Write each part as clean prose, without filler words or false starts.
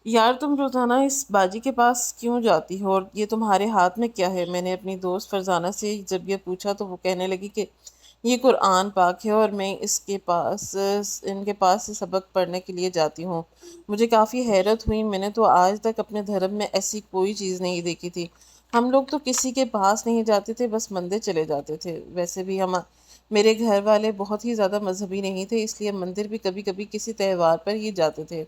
یار تم روزانہ اس باجی کے پاس کیوں جاتی ہو، اور یہ تمہارے ہاتھ میں کیا ہے؟ میں نے اپنی دوست فرزانہ سے جب یہ پوچھا تو وہ کہنے لگی کہ یہ قرآن پاک ہے اور میں ان کے پاس سے سبق پڑھنے کے لیے جاتی ہوں۔ مجھے کافی حیرت ہوئی، میں نے تو آج تک اپنے دھرم میں ایسی کوئی چیز نہیں دیکھی تھی۔ ہم لوگ تو کسی کے پاس نہیں جاتے تھے، بس مندر چلے جاتے تھے۔ ویسے بھی میرے گھر والے بہت ہی زیادہ مذہبی نہیں تھے، اس لیے مندر بھی کبھی کبھی کسی تہوار پر ہی جاتے تھے۔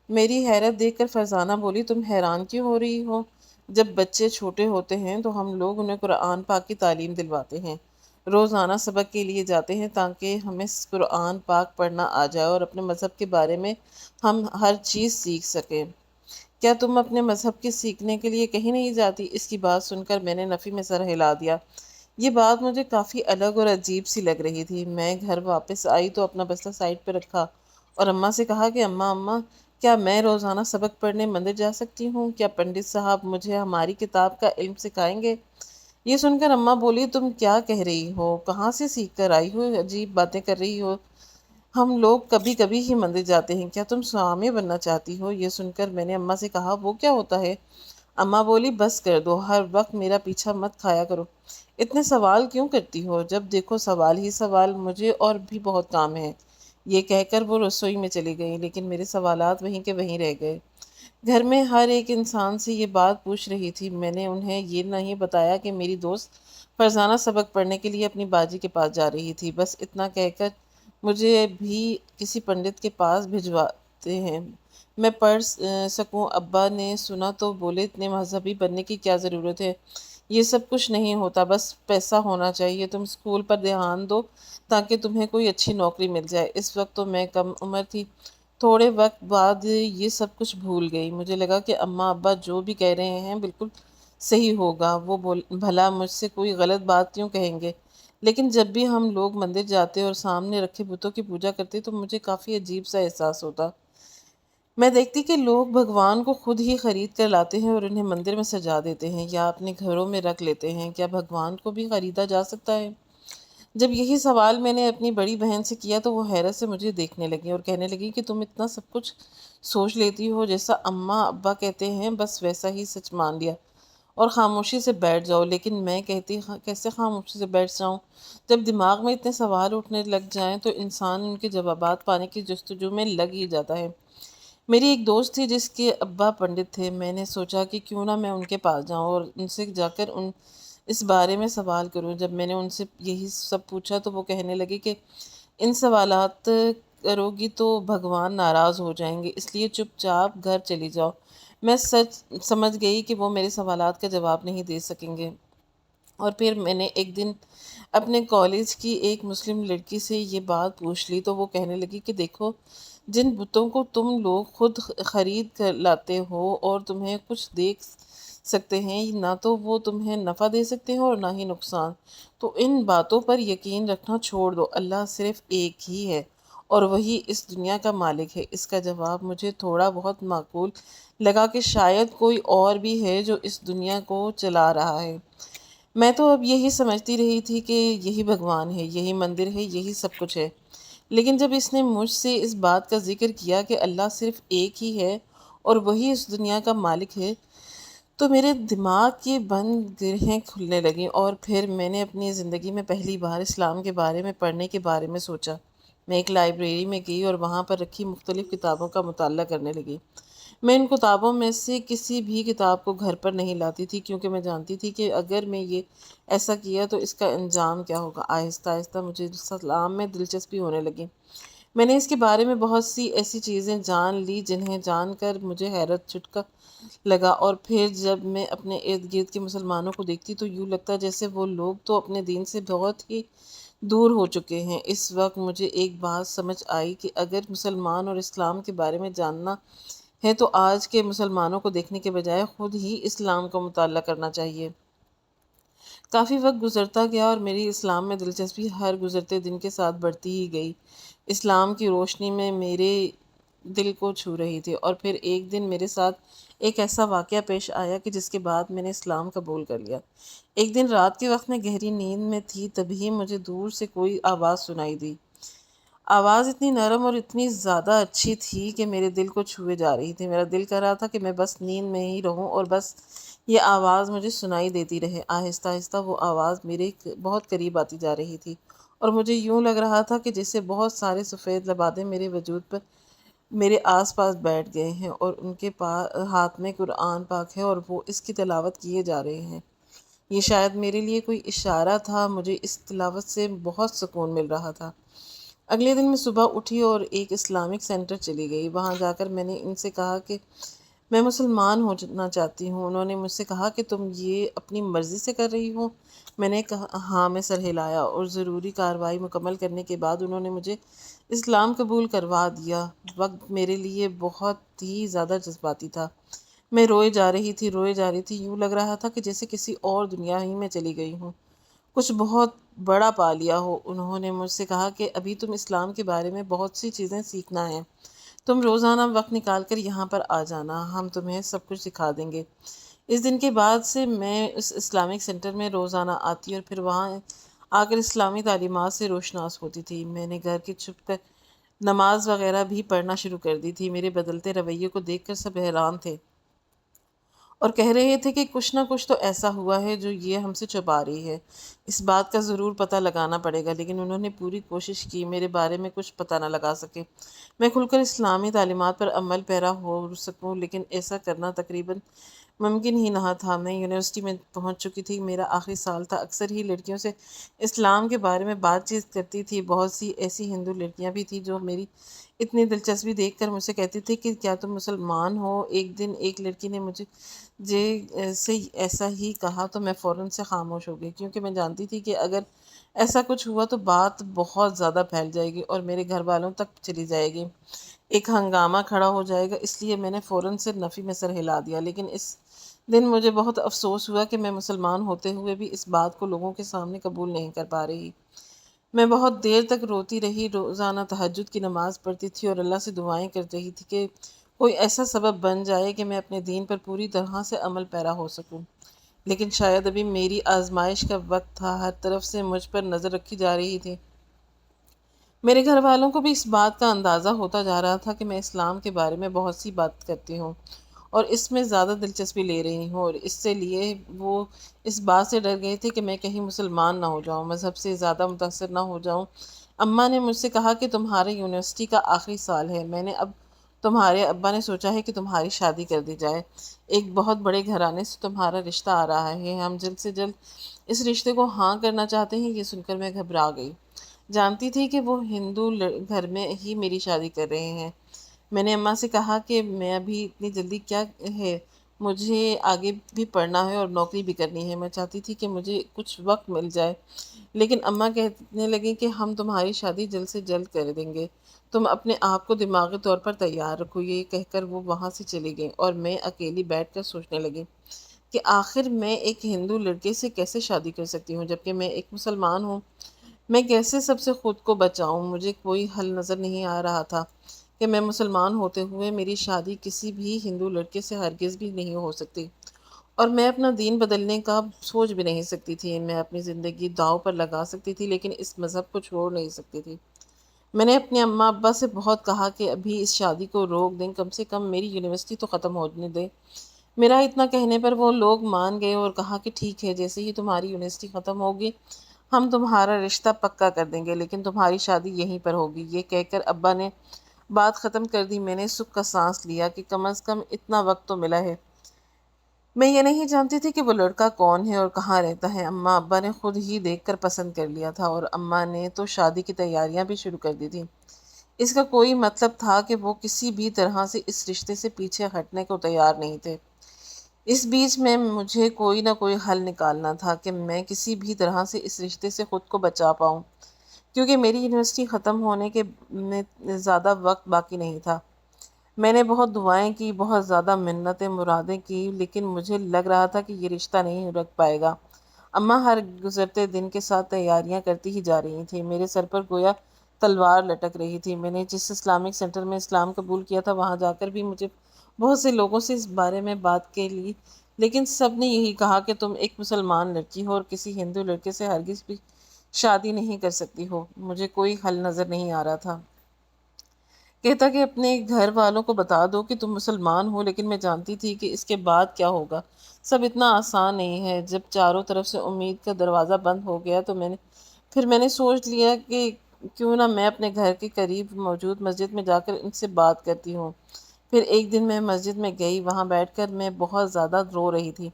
میری حیرت دیکھ کر فرزانہ بولی، تم حیران کیوں ہو رہی ہو؟ جب بچے چھوٹے ہوتے ہیں تو ہم لوگ انہیں قرآن پاک کی تعلیم دلواتے ہیں، روزانہ سبق کے لیے جاتے ہیں تاکہ ہمیں قرآن پاک پڑھنا آ جائے اور اپنے مذہب کے بارے میں ہم ہر چیز سیکھ سکیں۔ کیا تم اپنے مذہب کے سیکھنے کے لیے کہیں نہیں جاتی؟ اس کی بات سن کر میں نے نفی میں سر ہلا دیا۔ یہ بات مجھے کافی الگ اور عجیب سی لگ رہی تھی۔ میں گھر واپس آئی تو اپنا بستہ سائڈ پہ رکھا اور اماں سے کہا کہ اماں، کیا میں روزانہ سبق پڑھنے مندر جا سکتی ہوں؟ کیا پنڈت صاحب مجھے ہماری کتاب کا علم سکھائیں گے؟ یہ سن کر اماں بولی، تم کیا کہہ رہی ہو؟ کہاں سے سیکھ کر آئی ہو؟ عجیب باتیں کر رہی ہو۔ ہم لوگ کبھی کبھی ہی مندر جاتے ہیں، کیا تم سوامی بننا چاہتی ہو؟ یہ سن کر میں نے اماں سے کہا، وہ کیا ہوتا ہے؟ اماں بولی، بس کر دو، ہر وقت میرا پیچھا مت کھایا کرو۔ اتنے سوال کیوں کرتی ہو؟ جب دیکھو سوال ہی سوال، مجھے اور بھی بہت کام ہے۔ یہ کہہ کر وہ رسوئی میں چلی گئی، لیکن میرے سوالات وہیں کے وہیں رہ گئے۔ گھر میں ہر ایک انسان سے یہ بات پوچھ رہی تھی، میں نے انہیں یہ نہیں بتایا کہ میری دوست فرزانہ سبق پڑھنے کے لیے اپنی باجی کے پاس جا رہی تھی۔ بس اتنا کہہ کر مجھے بھی کسی پنڈت کے پاس بھجواتے ہیں، میں پڑھ سکوں۔ ابا نے سنا تو بولے، اتنے مذہبی بننے کی کیا ضرورت ہے؟ یہ سب کچھ نہیں ہوتا، بس پیسہ ہونا چاہیے۔ تم اسکول پر دھیان دو تاکہ تمہیں کوئی اچھی نوکری مل جائے۔ اس وقت تو میں کم عمر تھی۔ تھوڑے وقت بعد یہ سب کچھ بھول گئی۔ مجھے لگا کہ اماں ابا جو بھی کہہ رہے ہیں بالکل صحیح ہوگا، وہ بھلا مجھ سے کوئی غلط بات کیوں کہیں گے؟ لیکن جب بھی ہم لوگ مندر جاتے اور سامنے رکھے بتوں کی پوجا کرتے تو مجھے کافی عجیب سا احساس ہوتا۔ میں دیکھتی کہ لوگ بھگوان کو خود ہی خرید کر لاتے ہیں اور انہیں مندر میں سجا دیتے ہیں یا اپنے گھروں میں رکھ لیتے ہیں۔ کیا بھگوان کو بھی خریدا جا سکتا ہے؟ جب یہی سوال میں نے اپنی بڑی بہن سے کیا تو وہ حیرت سے مجھے دیکھنے لگی اور کہنے لگی کہ تم اتنا سب کچھ سوچ لیتی ہو، جیسا اماں ابا کہتے ہیں بس ویسا ہی سچ مان لیا اور خاموشی سے بیٹھ جاؤ۔ لیکن میں کہتی، کیسے خاموشی سے بیٹھ جاؤں؟ جب دماغ میں اتنے سوال اٹھنے لگ جائیں تو انسان ان کے جوابات پانے کی جستجو میں لگ ہی جاتا ہے۔ میری ایک دوست تھی جس کے ابا پنڈت تھے۔ میں نے سوچا کہ کیوں نہ میں ان کے پاس جاؤں اور ان سے جا کر اس بارے میں سوال کروں۔ جب میں نے ان سے یہی سب پوچھا تو وہ کہنے لگے کہ ان سوالات کرو گی تو بھگوان ناراض ہو جائیں گے، اس لیے چپ چاپ گھر چلی جاؤ۔ میں سمجھ گئی کہ وہ میرے سوالات کا جواب نہیں دے سکیں گے۔ اور پھر میں نے ایک دن اپنے کالج کی ایک مسلم لڑکی سے یہ بات پوچھ لی تو وہ کہنے لگی کہ دیکھو، جن بتوں کو تم لوگ خود خرید کر لاتے ہو اور تمہیں کچھ دیکھ سکتے ہیں، نہ تو وہ تمہیں نفع دے سکتے ہیں اور نہ ہی نقصان، تو ان باتوں پر یقین رکھنا چھوڑ دو۔ اللہ صرف ایک ہی ہے اور وہی اس دنیا کا مالک ہے۔ اس کا جواب مجھے تھوڑا بہت معقول لگا کہ شاید کوئی اور بھی ہے جو اس دنیا کو چلا رہا ہے۔ میں تو اب یہی سمجھتی رہی تھی کہ یہی بھگوان ہے، یہی مندر ہے، یہی سب کچھ ہے۔ لیکن جب اس نے مجھ سے اس بات کا ذکر کیا کہ اللہ صرف ایک ہی ہے اور وہی اس دنیا کا مالک ہے تو میرے دماغ کی بند گرہیں کھلنے لگیں، اور پھر میں نے اپنی زندگی میں پہلی بار اسلام کے بارے میں پڑھنے کے بارے میں سوچا۔ میں ایک لائبریری میں گئی اور وہاں پر رکھی مختلف کتابوں کا مطالعہ کرنے لگی۔ میں ان کتابوں میں سے کسی بھی کتاب کو گھر پر نہیں لاتی تھی کیونکہ میں جانتی تھی کہ اگر میں یہ ایسا کیا تو اس کا انجام کیا ہوگا۔ آہستہ آہستہ مجھے اسلام میں دلچسپی ہونے لگی۔ میں نے اس کے بارے میں بہت سی ایسی چیزیں جان لی جنہیں جان کر مجھے حیرت جھٹکا لگا، اور پھر جب میں اپنے ارد گرد کے مسلمانوں کو دیکھتی تو یوں لگتا جیسے وہ لوگ تو اپنے دین سے بہت ہی دور ہو چکے ہیں۔ اس وقت مجھے ایک بات سمجھ آئی کہ اگر مسلمان اور اسلام کے بارے میں جاننا ہے تو آج کے مسلمانوں کو دیکھنے کے بجائے خود ہی اسلام کا مطالعہ کرنا چاہیے۔ کافی وقت گزرتا گیا اور میری اسلام میں دلچسپی ہر گزرتے دن کے ساتھ بڑھتی ہی گئی۔ اسلام کی روشنی میں میرے دل کو چھو رہی تھی، اور پھر ایک دن میرے ساتھ ایک ایسا واقعہ پیش آیا کہ جس کے بعد میں نے اسلام قبول کر لیا۔ ایک دن رات کے وقت میں گہری نیند میں تھی، تبھی مجھے دور سے کوئی آواز سنائی دی۔ آواز اتنی نرم اور اتنی زیادہ اچھی تھی کہ میرے دل کو چھوئے جا رہی تھی۔ میرا دل کر رہا تھا کہ میں بس نیند میں ہی رہوں اور بس یہ آواز مجھے سنائی دیتی رہے۔ آہستہ آہستہ وہ آواز میرے بہت قریب آتی جا رہی تھی اور مجھے یوں لگ رہا تھا کہ جیسے بہت سارے سفید لبادے میرے وجود پر میرے آس پاس بیٹھ گئے ہیں اور ان کے ہاتھ میں قرآن پاک ہے اور وہ اس کی تلاوت کیے جا رہے ہیں۔ یہ شاید میرے لیے کوئی اشارہ تھا۔ مجھے اس تلاوت سے بہت سکون مل رہا تھا۔ اگلے دن میں صبح اٹھی اور ایک اسلامک سینٹر چلی گئی۔ وہاں جا کر میں نے ان سے کہا کہ میں مسلمان ہونا چاہتی ہوں۔ انہوں نے مجھ سے کہا کہ تم یہ اپنی مرضی سے کر رہی ہو؟ میں نے کہا ہاں۔ میں سر ہلایا اور ضروری کارروائی مکمل کرنے کے بعد انہوں نے مجھے اسلام قبول کروا دیا۔ وقت میرے لیے بہت ہی زیادہ جذباتی تھا۔ میں روئے جا رہی تھی۔ یوں لگ رہا تھا کہ جیسے کسی اور دنیا ہی میں چلی گئی ہوں، کچھ بہت بڑا پا لیا ہو۔ انہوں نے مجھ سے کہا کہ ابھی تم اسلام کے بارے میں بہت سی چیزیں سیکھنا ہے۔ تم روزانہ وقت نکال کر یہاں پر آ جانا، ہم تمہیں سب کچھ سکھا دیں گے۔ اس دن کے بعد سے میں اس اسلامک سینٹر میں روزانہ آتی اور پھر وہاں آ کر اسلامی تعلیمات سے روشناس ہوتی تھی۔ میں نے گھر کے چھپ کر نماز وغیرہ بھی پڑھنا شروع کر دی تھی۔ میرے بدلتے رویے کو دیکھ کر سب حیران تھے اور کہہ رہے تھے کہ کچھ نہ کچھ تو ایسا ہوا ہے جو یہ ہم سے چھپا رہی ہے۔ اس بات کا ضرور پتہ لگانا پڑے گا، لیکن انہوں نے پوری کوشش کی میرے بارے میں کچھ پتہ نہ لگا سکے۔ میں کھل کر اسلامی تعلیمات پر عمل پیرا ہو سکوں، لیکن ایسا کرنا تقریباً ممکن ہی نہ تھا۔ میں یونیورسٹی میں پہنچ چکی تھی، میرا آخری سال تھا۔ اکثر ہی لڑکیوں سے اسلام کے بارے میں بات چیت کرتی تھی۔ بہت سی ایسی ہندو لڑکیاں بھی تھیں جو میری اتنی دلچسپی دیکھ کر مجھ سے کہتی تھی کہ کیا تم مسلمان ہو؟ ایک دن ایک لڑکی نے مجھے سے ایسا ہی کہا تو میں فوراً سے خاموش ہو گئی، کیونکہ میں جانتی تھی کہ اگر ایسا کچھ ہوا تو بات بہت زیادہ پھیل جائے گی اور میرے گھر والوں تک چلی جائے گی، ایک ہنگامہ کھڑا ہو جائے گا۔ اس لیے میں نے فوراً سے نفی میں سر ہلا دیا۔ لیکن اس دن مجھے بہت افسوس ہوا کہ میں مسلمان ہوتے ہوئے بھی اس بات کو لوگوں کے سامنے قبول نہیں کر پا رہی۔ میں بہت دیر تک روتی رہی، روزانہ تہجد کی نماز پڑھتی تھی اور اللہ سے دعائیں کر رہی تھی کہ کوئی ایسا سبب بن جائے کہ میں اپنے دین پر پوری طرح سے عمل پیرا ہو سکوں۔ لیکن شاید ابھی میری آزمائش کا وقت تھا۔ ہر طرف سے مجھ پر نظر رکھی جا رہی تھی۔ میرے گھر والوں کو بھی اس بات کا اندازہ ہوتا جا رہا تھا کہ میں اسلام کے بارے میں بہت سی بات کرتی ہوں اور اس میں زیادہ دلچسپی لے رہی ہوں، اور اس سے لیے وہ اس بات سے ڈر گئے تھے کہ میں کہیں مسلمان نہ ہو جاؤں، مذہب سے زیادہ متاثر نہ ہو جاؤں۔ اماں نے مجھ سے کہا کہ تمہارے یونیورسٹی کا آخری سال ہے، میں نے تمہارے ابا نے سوچا ہے کہ تمہاری شادی کر دی جائے۔ ایک بہت بڑے گھرانے سے تمہارا رشتہ آ رہا ہے، ہم جلد سے جلد اس رشتے کو ہاں کرنا چاہتے ہیں۔ یہ سن کر میں گھبرا گئی، جانتی تھی کہ وہ ہندو گھر میں ہی میری شادی کر رہے ہیں۔ میں نے اماں سے کہا کہ میں ابھی اتنی جلدی کیا ہے، مجھے آگے بھی پڑھنا ہے اور نوکری بھی کرنی ہے، میں چاہتی تھی کہ مجھے کچھ وقت مل جائے۔ لیکن اماں کہنے لگیں کہ ہم تمہاری شادی جلد سے جلد کر دیں گے، تم اپنے آپ کو دماغی طور پر تیار رکھو۔ یہ کہہ کر وہ وہاں سے چلی گئیں اور میں اکیلی بیٹھ کر سوچنے لگی کہ آخر میں ایک ہندو لڑکے سے کیسے شادی کر سکتی ہوں جبکہ میں ایک مسلمان ہوں۔ میں کیسے سب سے خود کو بچاؤں؟ مجھے کوئی حل نظر نہیں آ رہا تھا کہ میں مسلمان ہوتے ہوئے میری شادی کسی بھی ہندو لڑکے سے ہرگز بھی نہیں ہو سکتی، اور میں اپنا دین بدلنے کا سوچ بھی نہیں سکتی تھی۔ میں اپنی زندگی داؤ پر لگا سکتی تھی لیکن اس مذہب کو چھوڑ نہیں سکتی تھی۔ میں نے اپنے اماں ابا سے بہت کہا کہ ابھی اس شادی کو روک دیں، کم سے کم میری یونیورسٹی تو ختم ہونے دیں۔ میرا اتنا کہنے پر وہ لوگ مان گئے اور کہا کہ ٹھیک ہے، جیسے ہی تمہاری یونیورسٹی ختم ہوگی ہم تمہارا رشتہ پکا کر دیں گے، لیکن تمہاری شادی یہیں پر ہوگی۔ یہ کہہ کر ابا نے بات ختم کر دی۔ میں نے سکھ کا سانس لیا کہ کم از کم اتنا وقت تو ملا ہے۔ میں یہ نہیں جانتی تھی کہ وہ لڑکا کون ہے اور کہاں رہتا ہے۔ اماں ابا نے خود ہی دیکھ کر پسند کر لیا تھا اور اماں نے تو شادی کی تیاریاں بھی شروع کر دی تھی۔ اس کا کوئی مطلب تھا کہ وہ کسی بھی طرح سے اس رشتے سے پیچھے ہٹنے کو تیار نہیں تھے۔ اس بیچ میں مجھے کوئی نہ کوئی حل نکالنا تھا کہ میں کسی بھی طرح سے اس رشتے سے خود کو بچا پاؤں، کیونکہ میری یونیورسٹی ختم ہونے کے میں زیادہ وقت باقی نہیں تھا۔ میں نے بہت دعائیں کی، بہت زیادہ منتیں مرادیں کی، لیکن مجھے لگ رہا تھا کہ یہ رشتہ نہیں رک پائے گا۔ اماں ہر گزرتے دن کے ساتھ تیاریاں کرتی ہی جا رہی تھیں، میرے سر پر گویا تلوار لٹک رہی تھی۔ میں نے جس اسلامک سینٹر میں اسلام قبول کیا تھا وہاں جا کر بھی مجھے بہت سے لوگوں سے اس بارے میں بات کے لی، لیکن سب نے یہی کہا کہ تم ایک مسلمان لڑکی ہو اور کسی ہندو لڑکے سے ہرگز بھی شادی نہیں کر سکتی ہو؟ مجھے کوئی حل نظر نہیں آ رہا تھا۔ کہتا کہ اپنے گھر والوں کو بتا دو کہ تم مسلمان ہو، لیکن میں جانتی تھی کہ اس کے بعد کیا ہوگا۔ سب اتنا آسان نہیں ہے۔ جب چاروں طرف سے امید کا دروازہ بند ہو گیا تو میں نے سوچ لیا کہ کیوں نہ میں اپنے گھر کے قریب موجود مسجد میں جا کر ان سے بات کرتی ہوں۔ پھر ایک دن میں مسجد میں گئی، وہاں بیٹھ کر میں بہت زیادہ رو رہی تھی۔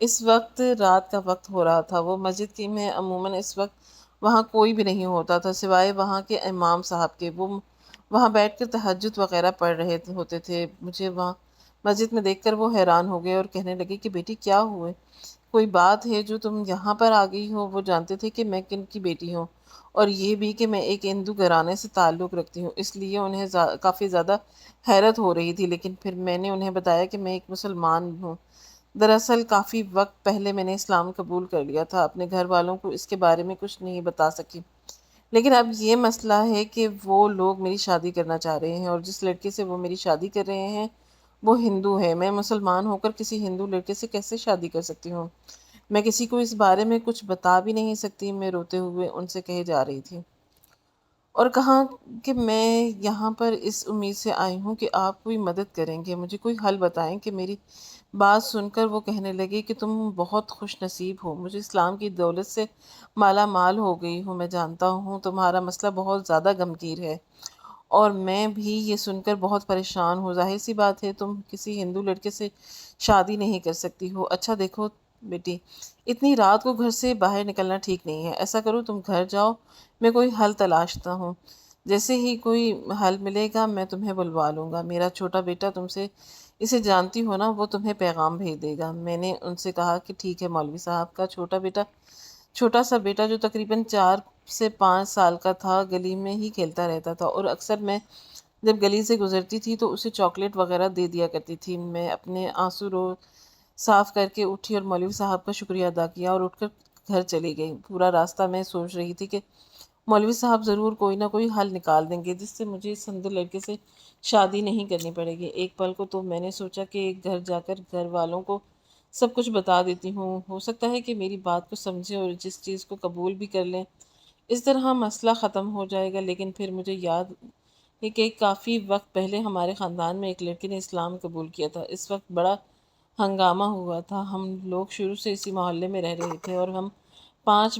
اس وقت رات کا وقت ہو رہا تھا۔ وہ مسجد کی میں عموماً اس وقت وہاں کوئی بھی نہیں ہوتا تھا سوائے وہاں کے امام صاحب کے۔ وہ وہاں بیٹھ کر تہجد وغیرہ پڑھ رہے ہوتے تھے۔ مجھے وہاں مسجد میں دیکھ کر وہ حیران ہو گئے اور کہنے لگے کہ بیٹی کیا ہوئے؟ کوئی بات ہے جو تم یہاں پر آ گئی ہو؟ وہ جانتے تھے کہ میں کن کی بیٹی ہوں، اور یہ بھی کہ میں ایک ہندو گھرانے سے تعلق رکھتی ہوں، اس لیے انہیں کافی زیادہ حیرت ہو رہی تھی۔ لیکن پھر میں نے انہیں بتایا کہ میں ایک مسلمان ہوں۔ دراصل کافی وقت پہلے میں نے اسلام قبول کر لیا تھا۔ اپنے گھر والوں کو اس کے بارے میں کچھ نہیں بتا سکی، لیکن اب یہ مسئلہ ہے کہ وہ لوگ میری شادی کرنا چاہ رہے ہیں، اور جس لڑکے سے وہ میری شادی کر رہے ہیں وہ ہندو ہے۔ میں مسلمان ہو کر کسی ہندو لڑکے سے کیسے شادی کر سکتی ہوں؟ میں کسی کو اس بارے میں کچھ بتا بھی نہیں سکتی۔ میں روتے ہوئے ان سے کہے جا رہی تھی، اور کہا کہ میں یہاں پر اس امید سے آئی ہوں کہ آپ کوئی مدد کریں گے، مجھے کوئی حل بتائیں۔ کہ میری بات سن کر وہ کہنے لگے کہ تم بہت خوش نصیب ہو، مجھے اسلام کی دولت سے مالا مال ہو گئی ہوں۔ میں جانتا ہوں تمہارا مسئلہ بہت زیادہ غمگین ہے، اور میں بھی یہ سن کر بہت پریشان ہوں۔ ظاہر سی بات ہے تم کسی ہندو لڑکے سے شادی نہیں کر سکتی ہو۔ اچھا دیکھو بیٹی، اتنی رات کو گھر سے باہر نکلنا ٹھیک نہیں ہے۔ ایسا کرو تم گھر جاؤ، میں کوئی حل تلاشتا ہوں۔ جیسے ہی کوئی حل ملے گا میں تمہیں بلوا لوں گا۔ میرا چھوٹا بیٹا تم سے اسے جانتی ہو نا، وہ تمہیں پیغام بھیج دے گا۔ میں نے ان سے کہا کہ ٹھیک ہے مولوی صاحب۔ کا چھوٹا سا بیٹا جو تقریباً 4 سے 5 سال کا تھا، گلی میں ہی کھیلتا رہتا تھا، اور اکثر میں جب گلی سے گزرتی تھی تو اسے چاکلیٹ وغیرہ دے دیا کرتی تھی۔ میں اپنے آنسو صاف کر کے اٹھی اور مولوی صاحب کا شکریہ ادا کیا اور اٹھ کر گھر چلی گئی۔ پورا راستہ میں سوچ رہی تھی کہ مولوی صاحب ضرور کوئی نہ کوئی حل نکال دیں گے جس سے مجھے اس ہندو لڑکے سے شادی نہیں کرنی پڑے گی۔ ایک پل کو تو میں نے سوچا کہ ایک گھر جا کر گھر والوں کو سب کچھ بتا دیتی ہوں، ہو سکتا ہے کہ میری بات کو سمجھے اور جس چیز کو قبول بھی کر لیں، اس طرح مسئلہ ختم ہو جائے گا۔ لیکن پھر مجھے یاد ہے کہ کافی وقت پہلے ہمارے خاندان میں ایک لڑکے نے اسلام قبول کیا تھا۔ اس وقت بڑا ہنگامہ ہوا تھا۔ ہم لوگ شروع سے اسی محلے میں رہ رہے تھے، اور ہم 5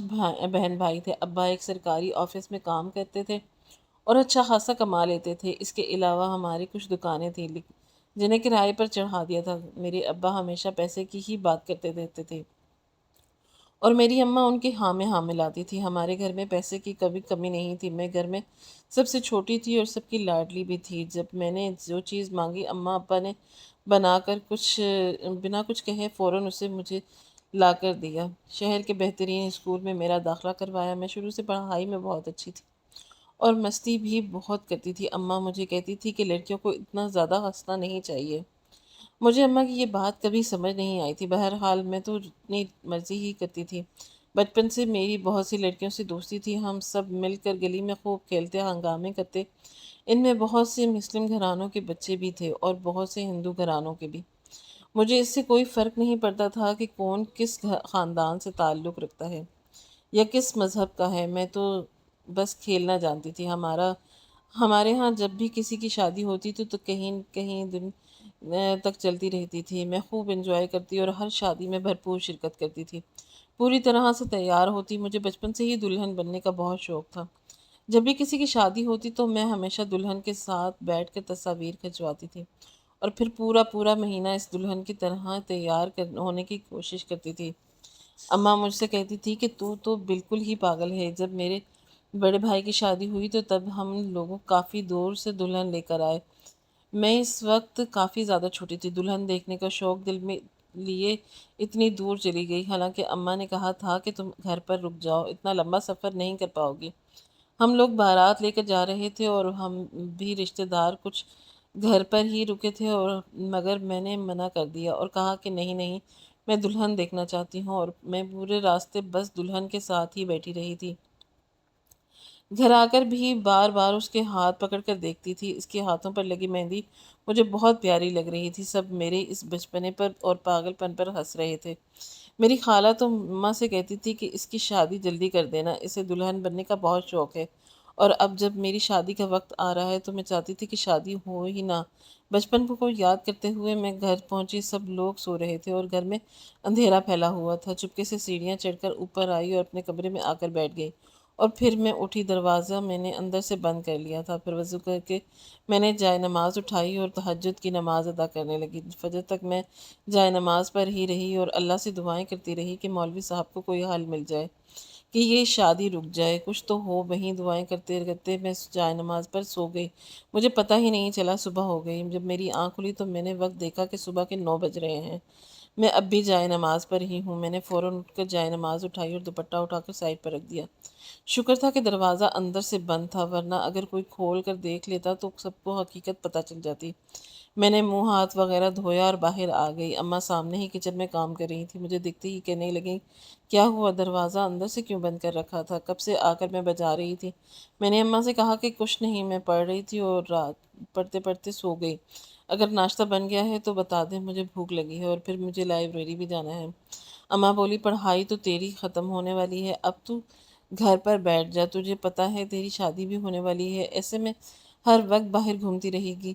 بہن بھائی تھے۔ ابا ایک سرکاری آفس میں کام کرتے تھے اور اچھا خاصا کما لیتے تھے۔ اس کے علاوہ ہماری کچھ دکانیں تھیں جنہیں کرائے پر چڑھا دیا تھا۔ میرے ابا ہمیشہ پیسے کی ہی بات کرتے رہتے تھے، اور میری اماں ان کے ہاں میں ہاں ملاتی تھی۔ ہمارے گھر میں پیسے کی کبھی کمی نہیں تھی۔ میں گھر میں سب سے چھوٹی تھی اور سب کی لاڈلی بھی تھی۔ جب میں نے جو چیز مانگی اماں ابا نے بنا کر بنا کچھ کہے فوراً اسے مجھے لا کر دیا۔ شہر کے بہترین اسکول میں میرا داخلہ کروایا۔ میں شروع سے پڑھائی میں بہت اچھی تھی اور مستی بھی بہت کرتی تھی۔ اماں مجھے کہتی تھی کہ لڑکیوں کو اتنا زیادہ ہنسنا نہیں چاہیے۔ مجھے اماں کی یہ بات کبھی سمجھ نہیں آئی تھی۔ بہرحال میں تو اپنی مرضی ہی کرتی تھی۔ بچپن سے میری بہت سی لڑکیوں سے دوستی تھی۔ ہم سب مل کر گلی میں خوب کھیلتے، ہنگامے کرتے۔ ان میں بہت سے مسلم گھرانوں کے بچے بھی تھے اور بہت سے ہندو گھرانوں کے بھی۔ مجھے اس سے کوئی فرق نہیں پڑتا تھا کہ کون کس خاندان سے تعلق رکھتا ہے یا کس مذہب کا ہے۔ میں تو بس کھیلنا جانتی تھی۔ ہمارے ہاں جب بھی کسی کی شادی ہوتی تھی تو کہیں کہیں دن تک چلتی رہتی تھی۔ میں خوب انجوائے کرتی اور ہر شادی میں بھرپور شرکت کرتی تھی، پوری طرح سے تیار ہوتی۔ مجھے بچپن سے ہی دلہن بننے کا بہت شوق تھا۔ جب بھی کسی کی شادی ہوتی تو میں ہمیشہ دلہن کے ساتھ بیٹھ کر تصاویر کھنچواتی تھی، اور پھر پورا مہینہ اس دلہن کی طرح تیار ہونے کی کوشش کرتی تھی۔ اماں مجھ سے کہتی تھی کہ تو بالکل ہی پاگل ہے۔ جب میرے بڑے بھائی کی شادی ہوئی تو تب ہم لوگوں کافی دور سے دلہن لے کر آئے۔ میں اس وقت کافی زیادہ چھوٹی تھی۔ دلہن دیکھنے کا شوق دل میں لیے اتنی دور چلی گئی، حالانکہ اماں نے کہا تھا کہ تم گھر پر رک جاؤ، اتنا لمبا سفر نہیں کر پاؤ گی۔ ہم لوگ بارات لے کر جا رہے تھے اور ہم بھی رشتہ دار کچھ گھر پر ہی رکے تھے، مگر میں نے منع کر دیا اور کہا کہ نہیں، میں دلہن دیکھنا چاہتی ہوں، اور میں پورے راستے بس دلہن کے ساتھ ہی بیٹھی رہی تھی۔ گھر آ کر بھی بار بار اس کے ہاتھ پکڑ کر دیکھتی تھی۔ اس کے ہاتھوں پر لگی مہندی مجھے بہت پیاری لگ رہی تھی۔ سب میرے اس بچپنے پر اور پاگل پن پر ہنس رہے تھے۔ میری خالہ تو ماں سے کہتی تھی کہ اس کی شادی جلدی کر دینا، اسے دلہن بننے کا بہت شوق ہے، اور اب جب میری شادی کا وقت آ رہا ہے تو میں چاہتی تھی کہ شادی ہو ہی نہ۔ بچپن کو یاد کرتے ہوئے میں گھر پہنچی، سب لوگ سو رہے تھے اور گھر میں اندھیرا پھیلا ہوا تھا۔ چپکے سے سیڑھیاں چڑھ کر اوپر آئی اور اپنے کمرے میں آ کر بیٹھ گئی، اور پھر میں اٹھی۔ دروازہ میں نے اندر سے بند کر لیا تھا۔ پھر وضو کر کے میں نے جائے نماز اٹھائی اور تہجد کی نماز ادا کرنے لگی۔ فجر تک میں جائے نماز پر ہی رہی اور اللہ سے دعائیں کرتی رہی کہ مولوی صاحب کو کوئی حل مل جائے، کہ یہ شادی رک جائے، کچھ تو ہو۔ وہیں دعائیں کرتے کرتے میں جائے نماز پر سو گئی۔ مجھے پتہ ہی نہیں چلا صبح ہو گئی۔ جب میری آنکھ کھلی تو میں نے وقت دیکھا کہ صبح کے 9 بج رہے ہیں۔ میں اب بھی جائے نماز پر ہی ہوں۔ میں نے فوراً اٹھ کر جائے نماز اٹھائی اور دوپٹہ اٹھا کر سائڈ پر رکھ دیا۔ شکر تھا کہ دروازہ اندر سے بند تھا، ورنہ اگر کوئی کھول کر دیکھ لیتا تو سب کو حقیقت پتہ چل جاتی۔ میں نے منہ ہاتھ وغیرہ دھویا اور باہر آ گئی۔ اماں سامنے ہی کچن میں کام کر رہی تھی۔ مجھے دیکھتے ہی کہنے لگیں، کیا ہوا، دروازہ اندر سے کیوں بند کر رکھا تھا؟ کب سے آ کر میں بجا رہی تھی۔ میں نے اماں سے کہا کہ کچھ نہیں، میں پڑھ رہی تھی اور رات پڑھتے پڑھتے سو گئی۔ اگر ناشتہ بن گیا ہے تو بتا دیں، مجھے بھوک لگی ہے اور پھر مجھے لائبریری بھی جانا ہے۔ اماں بولی، پڑھائی تو تیری ختم ہونے والی ہے، اب تو گھر پر بیٹھ جا، تجھے پتہ ہے تیری شادی بھی ہونے والی ہے، ایسے میں ہر وقت باہر گھومتی رہے گی،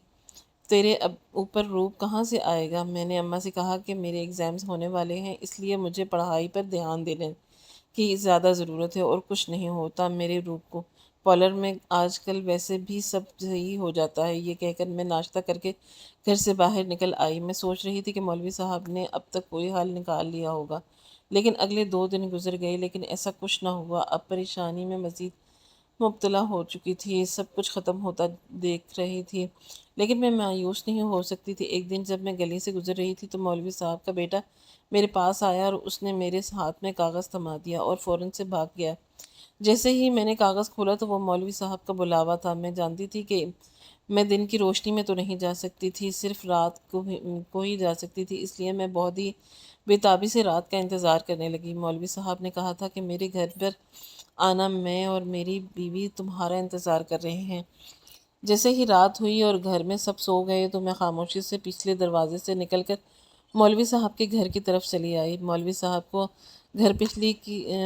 تیرے اب اوپر روب کہاں سے آئے گا؟ میں نے اماں سے کہا کہ میرے ایگزامز ہونے والے ہیں، اس لیے مجھے پڑھائی پر دھیان دینے کی زیادہ ضرورت ہے اور کچھ نہیں ہوتا میرے روب کو۔ پارلر میں آج کل ویسے بھی سب صحیح ہو جاتا ہے۔ یہ کہہ کر میں ناشتہ کر کے گھر سے باہر نکل آئی۔ میں سوچ رہی تھی کہ مولوی صاحب نے اب تک کوئی حل نکال لیا ہوگا، لیکن اگلے 2 دن گزر گئے لیکن ایسا کچھ نہ ہوا۔ اب پریشانی میں مزید مبتلا ہو چکی تھی، سب کچھ ختم ہوتا دیکھ رہی تھی، لیکن میں مایوس نہیں ہو سکتی تھی۔ ایک دن جب میں گلی سے گزر رہی تھی تو مولوی صاحب کا بیٹا میرے پاس آیا اور اس نے میرے ہاتھ میں کاغذ تھما دیا اور فوراً سے بھاگ گیا۔ جیسے ہی میں نے کاغذ کھولا تو وہ مولوی صاحب کا بلاوا تھا۔ میں جانتی تھی کہ میں دن کی روشنی میں تو نہیں جا سکتی تھی، صرف رات کو ہی جا سکتی تھی، اس لیے میں بہت ہی بے تابی سے رات کا انتظار کرنے لگی۔ مولوی صاحب نے کہا تھا کہ میرے گھر پر آنا، میں اور میری بیوی تمہارا انتظار کر رہے ہیں۔ جیسے ہی رات ہوئی اور گھر میں سب سو گئے تو میں خاموشی سے پچھلے دروازے سے نکل کر مولوی صاحب کے گھر کی طرف چلی آئی۔ مولوی صاحب کو گھر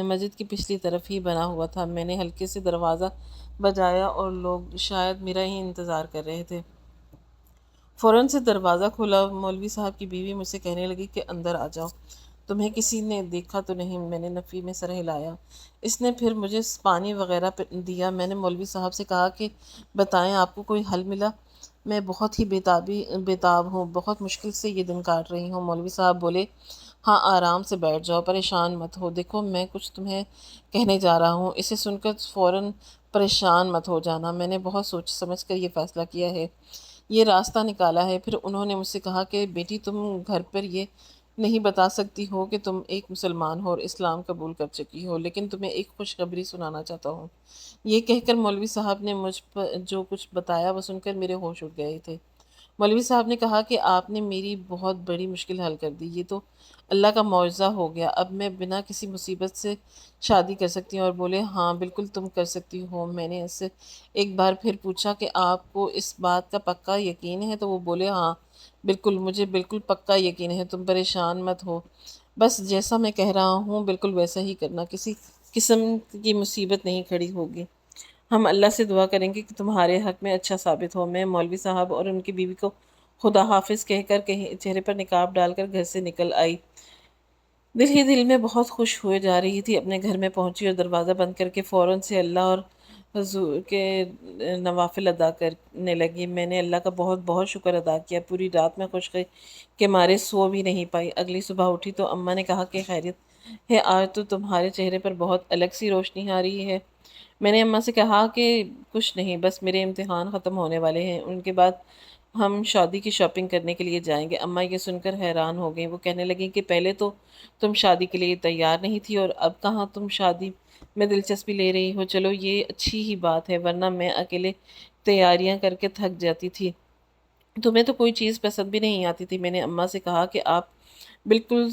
مسجد کی پچھلی طرف ہی بنا ہوا تھا۔ میں نے ہلکے سے دروازہ بجایا اور لوگ شاید میرا ہی انتظار کر رہے تھے۔ فوراً سے دروازہ کھلا۔ مولوی صاحب کی بیوی مجھ سے کہنے لگی کہ اندر آ جاؤ، تمہیں کسی نے دیکھا تو نہیں؟ میں نے نفی میں سر ہلایا۔ اس نے پھر مجھے پانی وغیرہ دیا۔ میں نے مولوی صاحب سے کہا کہ بتائیں، آپ کو کوئی حل ملا؟ میں بہت ہی بےتاب ہوں، بہت مشکل سے یہ دن کاٹ رہی ہوں۔ مولوی صاحب بولے، ہاں آرام سے بیٹھ جاؤ، پریشان مت ہو، دیکھو میں کچھ تمہیں کہنے جا رہا ہوں، اسے سن کر فوراً پریشان مت ہو جانا، میں نے بہت سوچ سمجھ کر یہ فیصلہ کیا ہے، یہ راستہ نکالا ہے۔ پھر انہوں نے مجھ سے کہا کہ بیٹی، تم گھر پر یہ نہیں بتا سکتی ہو کہ تم ایک مسلمان ہو اور اسلام قبول کر چکی ہو، لیکن تمہیں ایک خوشخبری سنانا چاہتا ہوں۔ یہ کہہ کر مولوی صاحب نے مجھ پر جو کچھ بتایا وہ سن کر میرے ہوش اڑ گئے تھے۔ مولوی صاحب نے کہا کہ آپ نے میری بہت بڑی مشکل حل کر دی، یہ تو اللہ کا معجزہ ہو گیا، اب میں بنا کسی مصیبت سے شادی کر سکتی ہوں۔ اور بولے، ہاں بالکل تم کر سکتی ہو۔ میں نے اس سے ایک بار پھر پوچھا کہ آپ کو اس بات کا پکا یقین ہے؟ تو وہ بولے، ہاں بالکل، مجھے بالکل پکا یقین ہے، تم پریشان مت ہو، بس جیسا میں کہہ رہا ہوں بالکل ویسا ہی کرنا، کسی قسم کی مصیبت نہیں کھڑی ہوگی، ہم اللہ سے دعا کریں گے کہ تمہارے حق میں اچھا ثابت ہو۔ میں مولوی صاحب اور ان کی بیوی کو خدا حافظ کہہ کر چہرے پر نقاب ڈال کر گھر سے نکل آئی۔ دل ہی دل میں بہت خوش ہوئے جا رہی تھی۔ اپنے گھر میں پہنچی اور دروازہ بند کر کے فوراً سے اللہ اور حضور کے نوافل ادا کرنے لگی۔ میں نے اللہ کا بہت بہت شکر ادا کیا، پوری رات میں خوشی کے مارے سو بھی نہیں پائی۔ اگلی صبح اٹھی تو اماں نے کہا کہ خیریت ہے، آج تو تمہارے چہرے پر بہت الگ سی روشنی آ رہی ہے۔ میں نے اماں سے کہا کہ کچھ نہیں، بس میرے امتحان ختم ہونے والے ہیں، ان کے بعد ہم شادی کی شاپنگ کرنے کے لیے جائیں گے۔ اماں یہ سن کر حیران ہو گئیں۔ وہ کہنے لگیں کہ پہلے تو تم شادی کے لیے تیار نہیں تھی اور اب کہاں تم شادی میں دلچسپی لے رہی ہو؟ چلو یہ اچھی ہی بات ہے، ورنہ میں اکیلے تیاریاں کر کے تھک جاتی تھی، تمہیں تو کوئی چیز پسند بھی نہیں آتی تھی۔ میں نے اماں سے کہا کہ آپ بالکل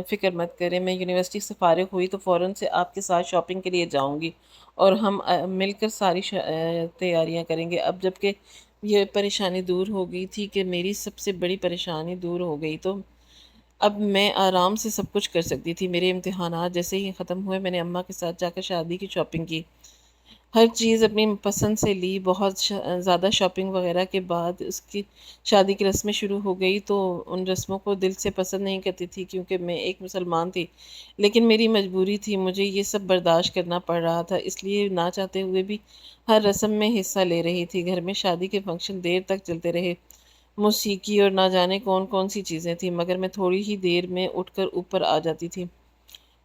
فکر مت کریں، میں یونیورسٹی سے فارغ ہوئی تو فوراً سے آپ کے ساتھ شاپنگ کے لیے جاؤں گی، اور ہم مل کر ساری تیاریاں کریں گے۔ اب جب کہ یہ پریشانی دور ہو گئی تھی، کہ میری سب سے بڑی پریشانی دور ہو گئی، تو اب میں آرام سے سب کچھ کر سکتی تھی۔ میرے امتحانات جیسے ہی ختم ہوئے، میں نے اماں کے ساتھ جا کر شادی کی شاپنگ کی، ہر چیز اپنی پسند سے لی۔ بہت زیادہ شاپنگ وغیرہ کے بعد اس کی شادی کی رسمیں شروع ہو گئی، تو ان رسموں کو دل سے پسند نہیں کرتی تھی، کیونکہ میں ایک مسلمان تھی، لیکن میری مجبوری تھی، مجھے یہ سب برداشت کرنا پڑ رہا تھا، اس لیے نہ چاہتے ہوئے بھی ہر رسم میں حصہ لے رہی تھی۔ گھر میں شادی کے فنکشن دیر تک چلتے رہے، موسیقی اور نہ جانے کون کون سی چیزیں تھیں، مگر میں تھوڑی ہی دیر میں اٹھ کر اوپر آ جاتی تھی،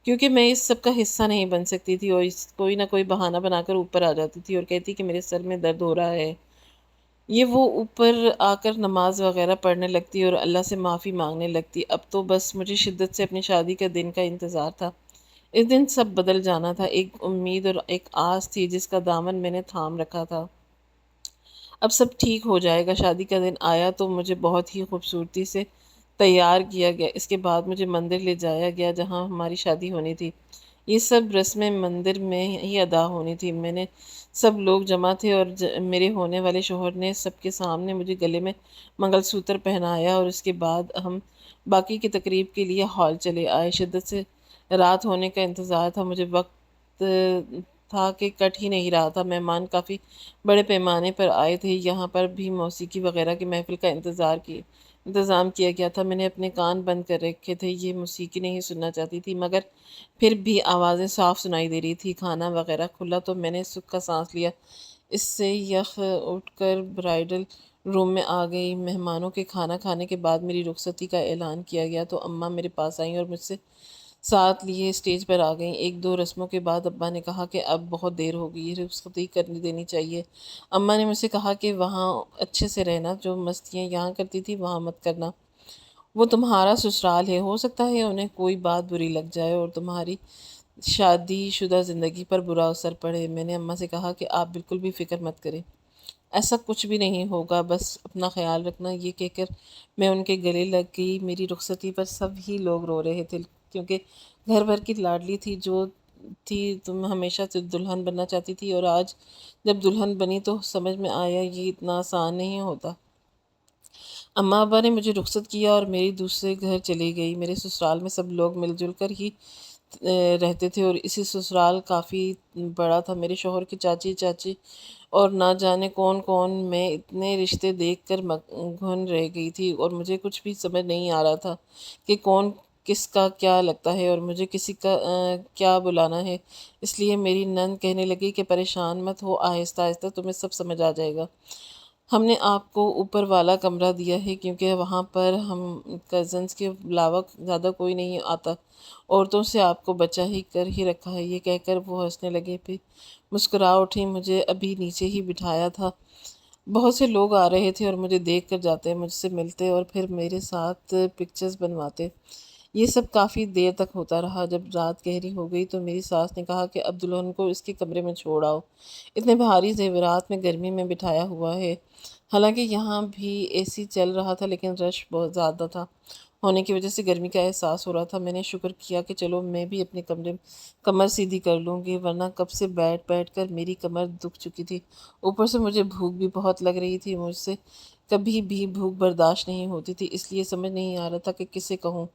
کیونکہ میں اس سب کا حصہ نہیں بن سکتی تھی، اور کوئی نہ کوئی بہانہ بنا کر اوپر آ جاتی تھی اور کہتی کہ میرے سر میں درد ہو رہا ہے۔ یہ وہ اوپر آ کر نماز وغیرہ پڑھنے لگتی اور اللہ سے معافی مانگنے لگتی۔ اب تو بس مجھے شدت سے اپنی شادی کا دن کا انتظار تھا۔ اس دن سب بدل جانا تھا، ایک امید اور ایک آس تھی جس کا دامن میں نے تھام رکھا تھا۔ اب سب ٹھیک ہو جائے گا۔ شادی کا دن آیا تو مجھے بہت ہی خوبصورتی سے تیار کیا گیا۔ اس کے بعد مجھے مندر لے جایا گیا جہاں ہماری شادی ہونی تھی۔ یہ سب رسمیں مندر میں ہی ادا ہونی تھی۔ میں نے سب لوگ جمع تھے، اور میرے ہونے والے شوہر نے سب کے سامنے مجھے گلے میں منگل سوتر پہنایا، اور اس کے بعد ہم باقی کی تقریب کے لیے ہال چلے آئے۔ شدت سے رات ہونے کا انتظار تھا، مجھے وقت تھا کہ کٹ ہی نہیں رہا تھا۔ مہمان کافی بڑے پیمانے پر آئے تھے، یہاں پر بھی موسیقی وغیرہ کی محفل کا انتظام کیا گیا تھا۔ میں نے اپنے کان بند کر رکھے تھے، یہ موسیقی نہیں سننا چاہتی تھی، مگر پھر بھی آوازیں صاف سنائی دے رہی تھی۔ کھانا وغیرہ کھلا تو میں نے سکھ کا سانس لیا۔ اس سے یخ اٹھ کر برائڈل روم میں آ گئی۔ مہمانوں کے کھانا کھانے کے بعد میری رخصتی کا اعلان کیا گیا تو اماں میرے پاس آئیں اور مجھ سے ساتھ لیے اسٹیج پر آ گئیں۔ ایک دو رسموں کے بعد ابا نے کہا کہ اب بہت دیر ہو گئی ہے، رخصتی کرنے دینی چاہیے۔ اماں نے مجھ سے کہا کہ وہاں اچھے سے رہنا، جو مستیاں یہاں کرتی تھی وہاں مت کرنا، وہ تمہارا سسرال ہے، ہو سکتا ہے انہیں کوئی بات بری لگ جائے اور تمہاری شادی شدہ زندگی پر برا اثر پڑے۔ میں نے اماں سے کہا کہ آپ بالکل بھی فکر مت کریں، ایسا کچھ بھی نہیں ہوگا، بس اپنا خیال رکھنا۔ یہ کہہ کر میں ان کے گلے لگ گئی۔ میری رخصتی پر سب ہی لوگ رو رہے تھے، کیونکہ گھر بھر کی لاڈلی تھی، جو تھی تم ہمیشہ سے دلہن بننا چاہتی تھی، اور آج جب دلہن بنی تو سمجھ میں آیا یہ اتنا آسان نہیں ہوتا۔ اماں ابا نے مجھے رخصت کیا اور میری دوسرے گھر چلی گئی۔ میرے سسرال میں سب لوگ مل جل کر ہی رہتے تھے، اور اسی سسرال کافی بڑا تھا۔ میرے شوہر کی چاچی اور نہ جانے کون کون، میں اتنے رشتے دیکھ کر گھن رہ گئی تھی، اور مجھے کچھ بھی سمجھ نہیں آ رہا تھا کہ کون کس کا کیا لگتا ہے اور مجھے کسی کا کیا بلانا ہے۔ اس لیے میری نند کہنے لگی کہ پریشان مت ہو، آہستہ آہستہ تمہیں سب سمجھ آ جائے گا۔ ہم نے آپ کو اوپر والا کمرہ دیا ہے، کیونکہ وہاں پر ہم کزنس کے علاوہ زیادہ کوئی نہیں آتا، عورتوں سے آپ کو بچا ہی کر ہی رکھا ہے۔ یہ کہہ کر وہ ہنسنے لگے، پھر مسکرا اٹھی۔ مجھے ابھی نیچے ہی بٹھایا تھا، بہت سے لوگ آ رہے تھے اور مجھے دیکھ کر جاتے، مجھ سے ملتے اور پھر میرے ساتھ پکچرز بنواتے۔ یہ سب کافی دیر تک ہوتا رہا۔ جب رات گہری ہو گئی تو میری ساس نے کہا کہ اب دلہن کو اس کے کمرے میں چھوڑ آؤ، اتنے بھاری زیورات میں گرمی میں بٹھایا ہوا ہے۔ حالانکہ یہاں بھی اے سی چل رہا تھا، لیکن رش بہت زیادہ تھا ہونے کی وجہ سے گرمی کا احساس ہو رہا تھا۔ میں نے شکر کیا کہ چلو میں بھی اپنے کمر سیدھی کر لوں گی، ورنہ کب سے بیٹھ بیٹھ کر میری کمر دکھ چکی تھی۔ اوپر سے مجھے بھوک بھی بہت لگ رہی تھی، مجھ سے کبھی بھی بھوک برداشت نہیں ہوتی تھی، اس لیے سمجھ نہیں آ رہا تھا کہ کسے کہوں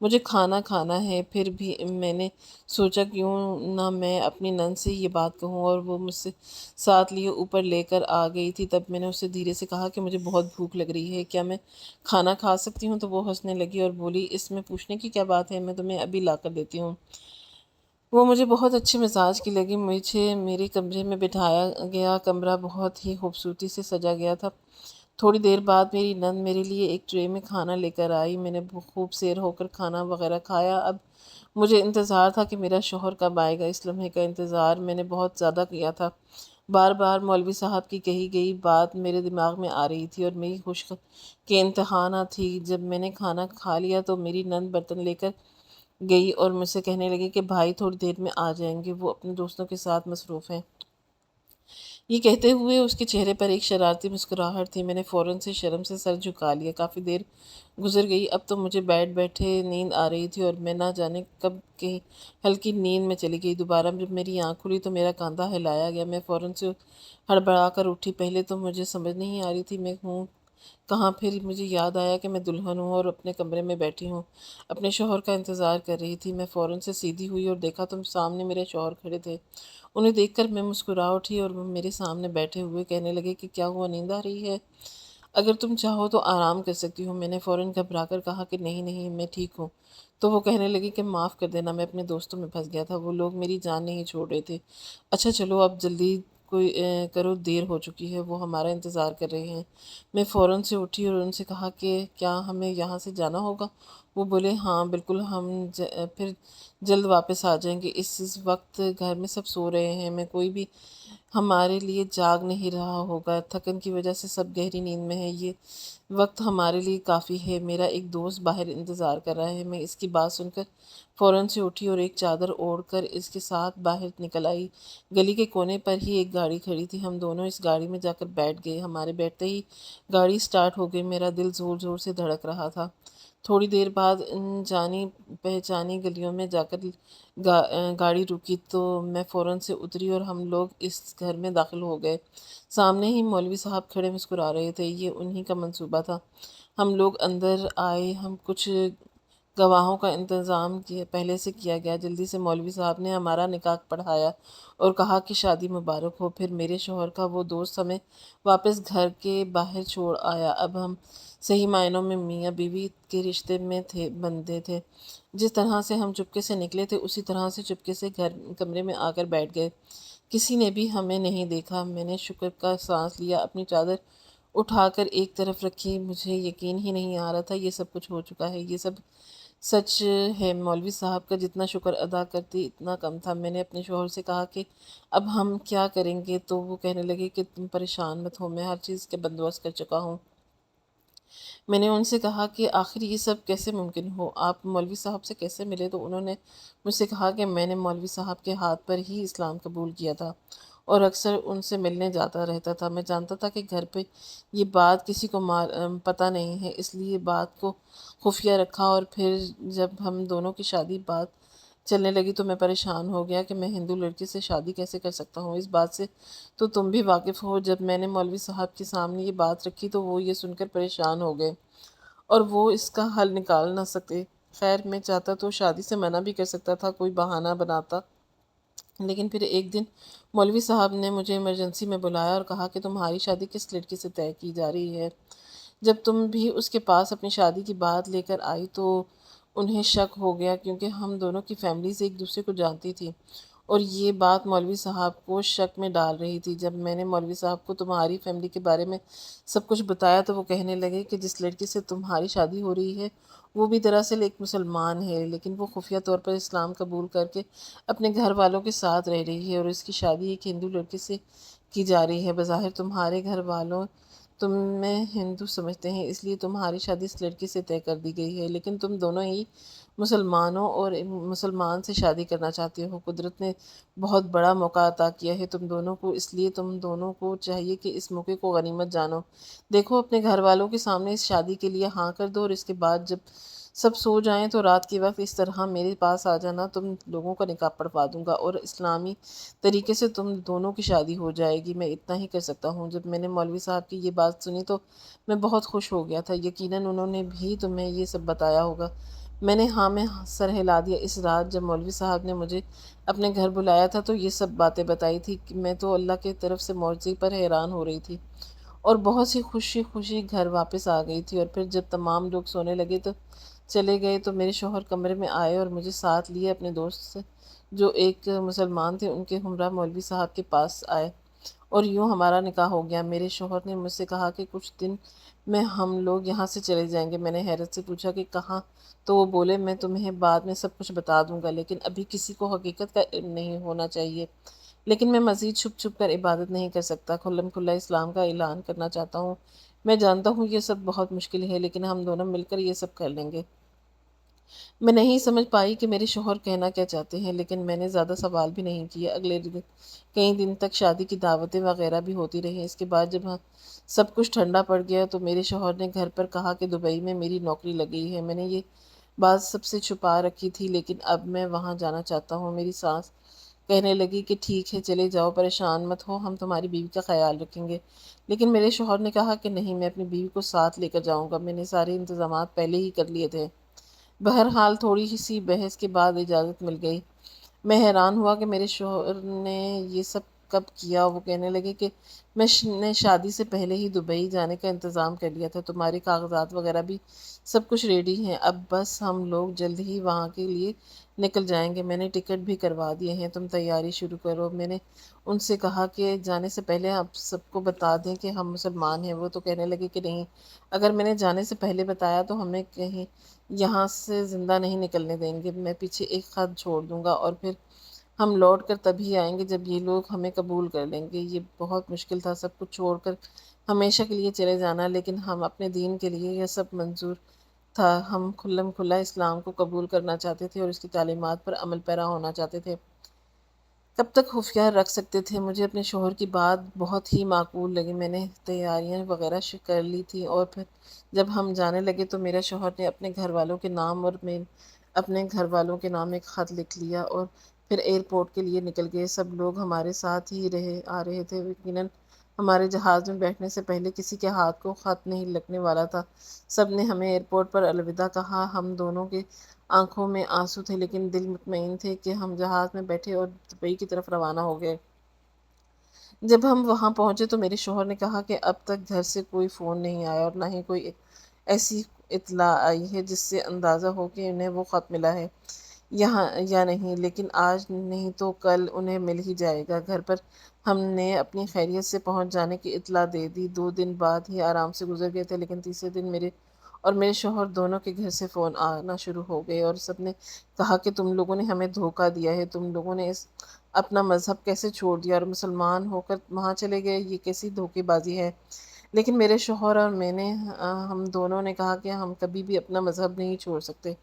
مجھے کھانا کھانا ہے۔ پھر بھی میں نے سوچا کیوں نہ میں اپنی نند سے یہ بات کہوں، اور وہ مجھ سے ساتھ لیے اوپر لے کر آ گئی تھی۔ تب میں نے اسے دھیرے سے کہا کہ مجھے بہت بھوک لگ رہی ہے، کیا میں کھانا کھا سکتی ہوں؟ تو وہ ہنسنے لگی اور بولی اس میں پوچھنے کی کیا بات ہے، میں تمہیں ابھی لا کر دیتی ہوں۔ وہ مجھے بہت اچھے مزاج کی لگی۔ مجھے میرے کمرے میں بٹھایا گیا، کمرہ بہت ہی خوبصورتی سے سجا گیا تھا۔ تھوڑی دیر بعد میری نند میرے لیے ایک ٹرے میں کھانا لے کر آئی۔ میں نے خوب سیر ہو کر کھانا وغیرہ کھایا۔ اب مجھے انتظار تھا کہ میرا شوہر کب آئے گا، اس لمحے کا انتظار میں نے بہت زیادہ کیا تھا۔ بار بار مولوی صاحب کی کہی گئی بات میرے دماغ میں آ رہی تھی اور میری خوشی کے انتہا نہ تھی۔ جب میں نے کھانا کھا لیا تو میری نند برتن لے کر گئی اور مجھ سے کہنے لگی کہ بھائی تھوڑی دیر میں آ جائیں گے، وہ اپنے دوستوں کے ساتھ مصروف ہیں۔ یہ کہتے ہوئے اس کے چہرے پر ایک شرارتی مسکراہٹ تھی۔ میں نے فوراً سے شرم سے سر جھکا لیا۔ کافی دیر گزر گئی، اب تو مجھے بیٹھے نیند آ رہی تھی اور میں نہ جانے کب کی ہلکی نیند میں چلی گئی۔ دوبارہ جب میری آنکھ کھلی تو میرا کاندھا ہلایا گیا۔ میں فوراً سے ہڑبڑا کر اٹھی۔ پہلے تو مجھے سمجھ نہیں آ رہی تھی میں ہوں کہاں، پھر مجھے یاد آیا کہ میں دلہن ہوں اور اپنے کمرے میں بیٹھی ہوں، اپنے شوہر کا انتظار کر رہی تھی۔ میں فوراً سے سیدھی ہوئی اور دیکھا تو سامنے میرے شوہر کھڑے تھے۔ انہیں دیکھ کر میں مسکرا اٹھی اور وہ میرے سامنے بیٹھے ہوئے کہنے لگے کہ کیا ہوا، نیند آ رہی ہے؟ اگر تم چاہو تو آرام کر سکتی ہو۔ میں نے فوراً گھبرا کر کہا کہ نہیں نہیں، میں ٹھیک ہوں۔ تو وہ کہنے لگی کہ معاف کر دینا، میں اپنے دوستوں میں پھنس گیا تھا، وہ لوگ میری جان نہیں چھوڑ رہے تھے۔ اچھا چلو اب جلدی کوئی کرو، دیر ہو چکی ہے، وہ ہمارا انتظار کر رہے ہیں۔ میں فوراً سے اٹھی اور ان سے کہا کہ کیا ہمیں یہاں سے جانا ہوگا؟ وہ بولے ہاں بالکل، ہم پھر جلد واپس آ جائیں گے۔ اس وقت گھر میں سب سو رہے ہیں، میں کوئی بھی ہمارے لیے جاگ نہیں رہا ہوگا، تھکن کی وجہ سے سب گہری نیند میں ہے، یہ وقت ہمارے لیے کافی ہے۔ میرا ایک دوست باہر انتظار کر رہا ہے۔ میں اس کی بات سن کر فوراً سے اٹھی اور ایک چادر اوڑھ کر اس کے ساتھ باہر نکل آئی۔ گلی کے کونے پر ہی ایک گاڑی کھڑی تھی، ہم دونوں اس گاڑی میں جا کر بیٹھ گئے۔ ہمارے بیٹھتے ہی گاڑی سٹارٹ ہو گئی، میرا دل زور زور سے دھڑک رہا تھا۔ تھوڑی دیر بعد جانی پہچانی گلیوں میں جا کر گاڑی رکی تو میں فوراً سے اتری اور ہم لوگ اس گھر میں داخل ہو گئے۔ سامنے ہی مولوی صاحب کھڑے مسکرا رہے تھے، یہ انہی کا منصوبہ تھا۔ ہم لوگ اندر آئے، ہم کچھ گواہوں کا انتظام پہلے سے کیا گیا۔ جلدی سے مولوی صاحب نے ہمارا نکاح پڑھایا اور کہا کہ شادی مبارک ہو۔ پھر میرے شوہر کا وہ دوست ہمیں واپس گھر کے باہر چھوڑ آیا۔ اب ہم صحیح معنوں میں میاں بیوی کے رشتے میں بندھے تھے۔ جس طرح سے ہم چپکے سے نکلے تھے اسی طرح سے چپکے سے کمرے میں آ کر بیٹھ گئے۔ کسی نے بھی ہمیں نہیں دیکھا۔ میں نے شکر کا سانس لیا، اپنی چادر اٹھا کر ایک طرف رکھی۔ مجھے یقین ہی نہیں آ رہا تھا یہ سب کچھ ہو چکا ہے، یہ سب سچ ہے۔ مولوی صاحب کا جتنا شکر ادا کرتی اتنا کم تھا۔ میں نے اپنے شوہر سے کہا کہ اب ہم کیا کریں گے؟ تو وہ کہنے لگے کہ تم پریشان مت ہو، میں ہر چیز کے بندوبست کر چکا ہوں۔ میں نے ان سے کہا کہ آخر یہ سب کیسے ممکن ہو، آپ مولوی صاحب سے کیسے ملے؟ تو انہوں نے مجھ سے کہا کہ میں نے مولوی صاحب کے ہاتھ پر ہی اسلام قبول کیا تھا اور اکثر ان سے ملنے جاتا رہتا تھا۔ میں جانتا تھا کہ گھر پہ یہ بات کسی کو پتہ نہیں ہے، اس لیے بات کو خفیہ رکھا، اور پھر جب ہم دونوں کی شادی بات چلنے لگی تو میں پریشان ہو گیا کہ میں ہندو لڑکی سے شادی کیسے کر سکتا ہوں۔ اس بات سے تو تم بھی واقف ہو۔ جب میں نے مولوی صاحب کے سامنے یہ بات رکھی تو وہ یہ سن کر پریشان ہو گئے اور وہ اس کا حل نکال نہ سکے۔ خیر میں چاہتا تو شادی سے منع بھی کر سکتا تھا، کوئی بہانہ بناتا، لیکن پھر ایک دن مولوی صاحب نے مجھے ایمرجنسی میں بلایا اور کہا کہ تمہاری شادی کس لڑکی سے طے کی جا رہی ہے؟ جب تم بھی اس کے پاس اپنی شادی کی بات لے کر آئی تو انہیں شک ہو گیا، کیونکہ ہم دونوں کی فیملیز ایک دوسرے کو جانتی تھی اور یہ بات مولوی صاحب کو شک میں ڈال رہی تھی۔ جب میں نے مولوی صاحب کو تمہاری فیملی کے بارے میں سب کچھ بتایا تو وہ کہنے لگے کہ جس لڑکی سے تمہاری شادی ہو رہی ہے وہ بھی دراصل ایک مسلمان ہے، لیکن وہ خفیہ طور پر اسلام قبول کر کے اپنے گھر والوں کے ساتھ رہ رہی ہے اور اس کی شادی ایک ہندو لڑکی سے کی جا رہی ہے۔ بظاہر تمہارے گھر والوں تمہیں ہندو سمجھتے ہیں، اس لیے تمہاری شادی اس لڑکی سے طے کر دی گئی ہے، لیکن تم دونوں ہی مسلمانوں اور مسلمان سے شادی کرنا چاہتے ہو۔ قدرت نے بہت بڑا موقع عطا کیا ہے تم دونوں کو، اس لیے تم دونوں کو چاہیے کہ اس موقع کو غنیمت جانو۔ دیکھو اپنے گھر والوں کے سامنے اس شادی کے لیے ہاں کر دو اور اس کے بعد جب سب سو جائیں تو رات کے وقت اس طرح میرے پاس آ جانا، تم لوگوں کا نکاح پڑھوا دوں گا اور اسلامی طریقے سے تم دونوں کی شادی ہو جائے گی۔ میں اتنا ہی کر سکتا ہوں۔ جب میں نے مولوی صاحب کی یہ بات سنی تو میں بہت خوش ہو گیا تھا۔ یقیناً انہوں نے بھی تمہیں یہ سب بتایا ہوگا۔ میں نے ہاں میں سر ہلا دیا۔ اس رات جب مولوی صاحب نے مجھے اپنے گھر بلایا تھا تو یہ سب باتیں بتائی تھی کہ میں تو اللہ کی طرف سے معجزے پر حیران ہو رہی تھی اور بہت سی خوشی خوشی گھر واپس آ گئی تھی۔ اور پھر جب تمام لوگ سونے لگے تو چلے گئے تو میرے شوہر کمرے میں آئے اور مجھے ساتھ لیے اپنے دوست سے جو ایک مسلمان تھے ان کے ہمراہ مولوی صاحب کے پاس آئے اور یوں ہمارا نکاح ہو گیا۔ میرے شوہر نے مجھ سے کہا کہ کچھ دن میں ہم لوگ یہاں سے چلے جائیں گے۔ میں نے حیرت سے پوچھا کہ کہاں؟ تو وہ بولے میں تمہیں بعد میں سب کچھ بتا دوں گا، لیکن ابھی کسی کو حقیقت کا علم نہیں ہونا چاہیے۔ لیکن میں مزید چھپ چھپ کر عبادت نہیں کر سکتا، کھلم کھلا اسلام کا اعلان کرنا چاہتا ہوں۔ میں جانتا ہوں یہ سب بہت مشکل ہے، لیکن ہم دونوں مل کر یہ سب کر لیں گے۔ میں نہیں سمجھ پائی کہ میرے شوہر کہنا کیا چاہتے ہیں، لیکن میں نے زیادہ سوال بھی نہیں کیا۔ اگلے کئی دن تک شادی کی دعوتیں وغیرہ بھی ہوتی رہیں۔ اس کے بعد جب سب کچھ ٹھنڈا پڑ گیا تو میرے شوہر نے گھر پر کہا کہ دبئی میں میری نوکری لگ گئی ہے۔ میں نے یہ بات سب سے چھپا رکھی تھی، لیکن اب میں وہاں جانا چاہتا ہوں۔ میری ساس کہنے لگی کہ ٹھیک ہے، چلے جاؤ، پریشان مت ہو، ہم تمہاری بیوی کا خیال رکھیں گے۔ لیکن میرے شوہر نے کہا کہ نہیں، میں اپنی بیوی کو ساتھ لے کر جاؤں گا، میں نے سارے انتظامات پہلے ہی کر لیے تھے۔ بہرحال تھوڑی سی بحث کے بعد اجازت مل گئی۔ میں حیران ہوا کہ میرے شوہر نے یہ سب کب کیا۔ وہ کہنے لگے کہ میں نے شادی سے پہلے ہی دبئی جانے کا انتظام کر لیا تھا، تمہارے کاغذات وغیرہ بھی سب کچھ ریڈی ہیں، اب بس ہم لوگ جلد ہی وہاں کے لیے نکل جائیں گے، میں نے ٹکٹ بھی کروا دیے ہیں، تم تیاری شروع کرو۔ میں نے ان سے کہا کہ جانے سے پہلے آپ سب کو بتا دیں کہ ہم مسلمان ہیں۔ وہ تو کہنے لگے کہ نہیں، اگر میں نے جانے سے پہلے بتایا تو ہمیں کہیں یہاں سے زندہ نہیں نکلنے دیں گے، میں پیچھے ایک خط چھوڑ دوں گا اور پھر ہم لوٹ کر تبھی آئیں گے جب یہ لوگ ہمیں قبول کر لیں گے۔ یہ بہت مشکل تھا، سب کچھ چھوڑ کر ہمیشہ کے لیے چلے جانا، لیکن ہم اپنے دین کے لیے یہ سب منظور تھا۔ ہم کھلم کھلا اسلام کو قبول کرنا چاہتے تھے اور اس کی تعلیمات پر عمل پیرا ہونا چاہتے تھے۔ کب تک خفیہ رکھ سکتے تھے؟ مجھے اپنے شوہر کی بات بہت ہی معقول لگی۔ میں نے تیاریاں وغیرہ کر لی تھی اور پھر جب ہم جانے لگے تو میرے شوہر نے اپنے گھر والوں کے نام اور میں اپنے گھر والوں کے نام ایک خط لکھ لیا اور پھر ایئرپورٹ کے لیے نکل گئے۔ سب لوگ ہمارے ساتھ ہی آ رہے تھے۔ یقیناً ہمارے جہاز میں بیٹھنے سے پہلے کسی کے ہاتھ کو خط نہیں لگنے والا تھا۔ سب نے ہمیں ایئرپورٹ پر الوداع کہا۔ ہم دونوں کے آنکھوں میں آنسو تھے، لیکن دل مطمئن تھے کہ ہم جہاز میں بیٹھے اور دبئی کی طرف روانہ ہو گئے۔ جب ہم وہاں پہنچے تو میرے شوہر نے کہا کہ اب تک گھر سے کوئی فون نہیں آیا اور نہ ہی کوئی ایسی اطلاع آئی ہے جس سے اندازہ ہو کہ انہیں وہ خط ملا ہے یہاں یا نہیں، لیکن آج نہیں تو کل انہیں مل ہی جائے گا۔ گھر پر ہم نے اپنی خیریت سے پہنچ جانے کی اطلاع دے دی۔ 2 دن بعد ہی آرام سے گزر گئے تھے، لیکن تیسرے دن میرے شوہر دونوں کے گھر سے فون آنا شروع ہو گئے اور سب نے کہا کہ تم لوگوں نے ہمیں دھوکہ دیا ہے، تم لوگوں نے اپنا مذہب کیسے چھوڑ دیا اور مسلمان ہو کر وہاں چلے گئے، یہ کیسی دھوکے بازی ہے۔ لیکن میرے شوہر اور میں نے ہم دونوں نے کہا کہ ہم کبھی بھی اپنا مذہب نہیں چھوڑ سکتے،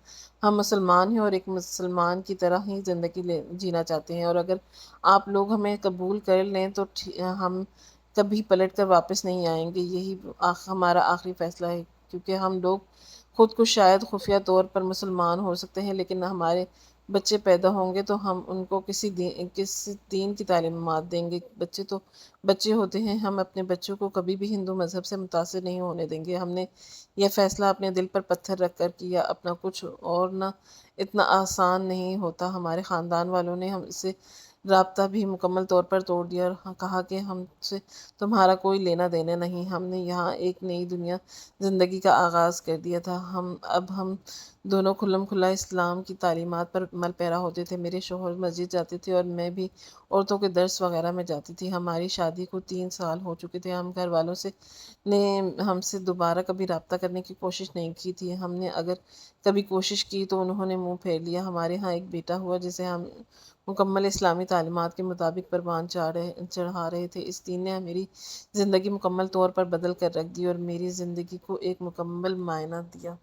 ہم مسلمان ہیں اور ایک مسلمان کی طرح ہی زندگی جینا چاہتے ہیں، اور اگر آپ لوگ ہمیں قبول کر لیں تو ہم کبھی پلٹ کر واپس نہیں آئیں گے، یہی ہمارا آخری فیصلہ ہے، کیونکہ ہم لوگ خود کو شاید خفیہ طور پر مسلمان ہو سکتے ہیں، لیکن ہمارے بچے پیدا ہوں گے تو ہم ان کو کسی دین کی تعلیمات دیں گے۔ بچے تو بچے ہوتے ہیں، ہم اپنے بچوں کو کبھی بھی ہندو مذہب سے متاثر نہیں ہونے دیں گے۔ ہم نے یہ فیصلہ اپنے دل پر پتھر رکھ کر کیا، اپنا کچھ اور نہ اتنا آسان نہیں ہوتا۔ ہمارے خاندان والوں نے ہم سے رابطہ بھی مکمل طور پر توڑ دیا اور کہا کہ ہم سے تمہارا کوئی لینا دینا نہیں، ہم نے یہاں ایک نئی دنیا زندگی کا آغاز کر دیا تھا۔ اب ہم دونوں کھلم کھلا اسلام کی تعلیمات پر عمل پیرا ہوتے تھے۔ میرے شوہر مسجد جاتے تھے اور میں بھی عورتوں کے درس وغیرہ میں جاتی تھی۔ ہماری شادی کو 3 سال ہو چکے تھے۔ ہم گھر والوں نے ہم سے دوبارہ کبھی رابطہ کرنے کی کوشش نہیں کی تھی۔ ہم نے اگر کبھی کوشش کی تو انہوں نے منہ پھیر لیا۔ ہمارے ہاں ایک بیٹا ہوا جسے ہم مکمل اسلامی تعلیمات کے مطابق پروان چڑھا رہے تھے۔ اس دین نے میری زندگی مکمل طور پر بدل کر رکھ دی اور میری زندگی کو ایک مکمل معنی دیا۔